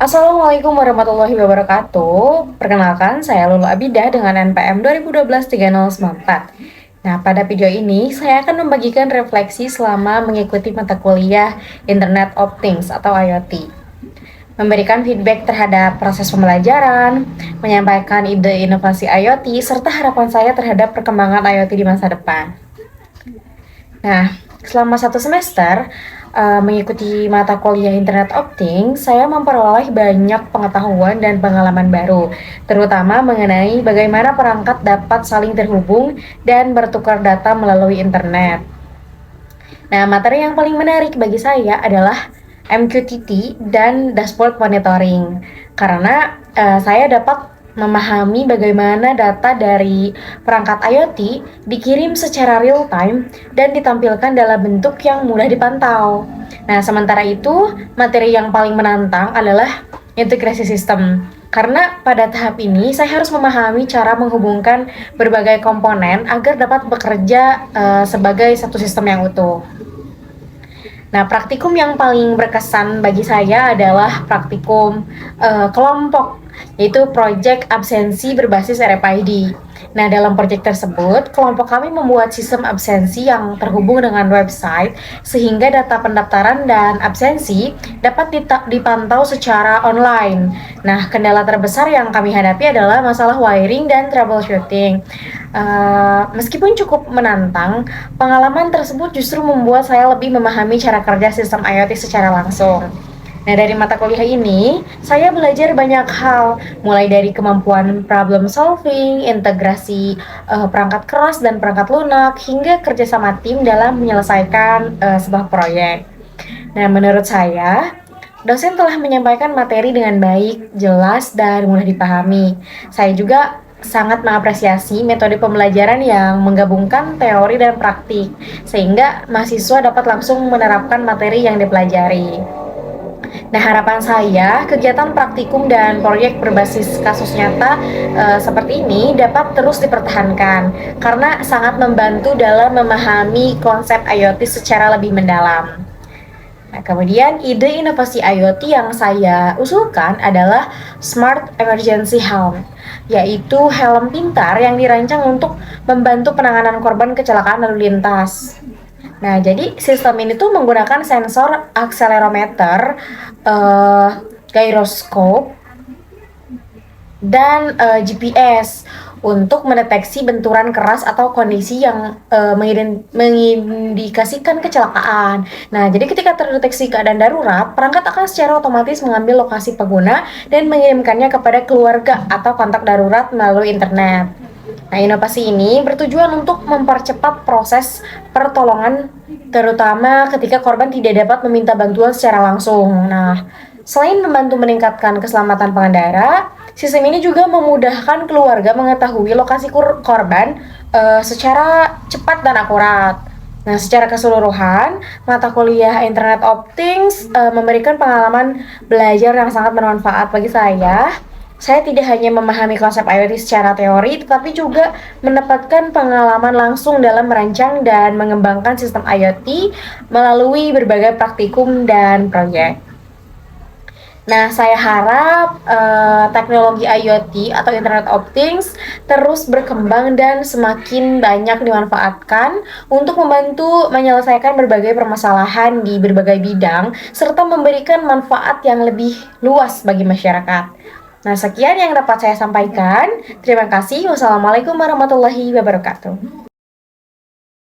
Assalamualaikum warahmatullahi wabarakatuh. Perkenalkan, saya Lulu Abidah dengan NPM 2012-3094. Nah, pada video ini saya akan membagikan refleksi selama mengikuti mata kuliah Internet of Things atau IoT. Memberikan feedback terhadap proses pembelajaran, menyampaikan ide inovasi IoT, serta harapan saya terhadap perkembangan IoT di masa depan. Nah, selama satu semester mengikuti mata kuliah Internet of Things, saya memperoleh banyak pengetahuan dan pengalaman baru, terutama mengenai bagaimana perangkat dapat saling terhubung dan bertukar data melalui internet. Nah, materi yang paling menarik bagi saya adalah MQTT dan dashboard monitoring, karena saya dapat memahami bagaimana data dari perangkat IoT dikirim secara real time dan ditampilkan dalam bentuk yang mudah dipantau. Nah, sementara itu, materi yang paling menantang adalah integrasi sistem. Karena pada tahap ini saya harus memahami cara menghubungkan berbagai komponen agar dapat bekerja sebagai satu sistem yang utuh. Nah, praktikum yang paling berkesan bagi saya adalah praktikum kelompok, yaitu Project Absensi berbasis RFID. Nah, dalam proyek tersebut, kelompok kami membuat sistem absensi yang terhubung dengan website, sehingga data pendaftaran dan absensi dapat dipantau secara online. Nah, kendala terbesar yang kami hadapi adalah masalah wiring dan troubleshooting. Meskipun cukup menantang, pengalaman tersebut justru membuat saya lebih memahami cara kerja sistem IoT secara langsung. Nah, dari mata kuliah ini, saya belajar banyak hal, mulai dari kemampuan problem solving, integrasi perangkat keras dan perangkat lunak, hingga kerjasama tim dalam menyelesaikan sebuah proyek. Nah, menurut saya, dosen telah menyampaikan materi dengan baik, jelas, dan mudah dipahami. Saya juga sangat mengapresiasi metode pembelajaran yang menggabungkan teori dan praktik, sehingga mahasiswa dapat langsung menerapkan materi yang dipelajari. Nah, harapan saya, kegiatan praktikum dan proyek berbasis kasus nyata seperti ini dapat terus dipertahankan karena sangat membantu dalam memahami konsep IoT secara lebih mendalam. Nah, kemudian ide inovasi IoT yang saya usulkan adalah Smart Emergency Helm, yaitu helm pintar yang dirancang untuk membantu penanganan korban kecelakaan lalu lintas. Nah, jadi sistem ini tuh menggunakan sensor akselerometer, gyroscope, dan GPS untuk mendeteksi benturan keras atau kondisi yang mengindikasikan kecelakaan. Nah, jadi ketika terdeteksi keadaan darurat, perangkat akan secara otomatis mengambil lokasi pengguna dan mengirimkannya kepada keluarga atau kontak darurat melalui internet. Nah, inovasi ini bertujuan untuk mempercepat proses pertolongan, terutama ketika korban tidak dapat meminta bantuan secara langsung. Nah, selain membantu meningkatkan keselamatan pengendara, sistem ini juga memudahkan keluarga mengetahui lokasi korban secara cepat dan akurat. Nah, secara keseluruhan, mata kuliah Internet of Things memberikan pengalaman belajar yang sangat bermanfaat bagi saya. Saya tidak hanya memahami konsep IoT secara teori, tetapi juga mendapatkan pengalaman langsung dalam merancang dan mengembangkan sistem IoT melalui berbagai praktikum dan proyek. Nah, saya harap teknologi IoT atau Internet of Things terus berkembang dan semakin banyak dimanfaatkan untuk membantu menyelesaikan berbagai permasalahan di berbagai bidang, serta memberikan manfaat yang lebih luas bagi masyarakat. Nah, sekian yang dapat saya sampaikan. Terima kasih. Wassalamualaikum warahmatullahi wabarakatuh.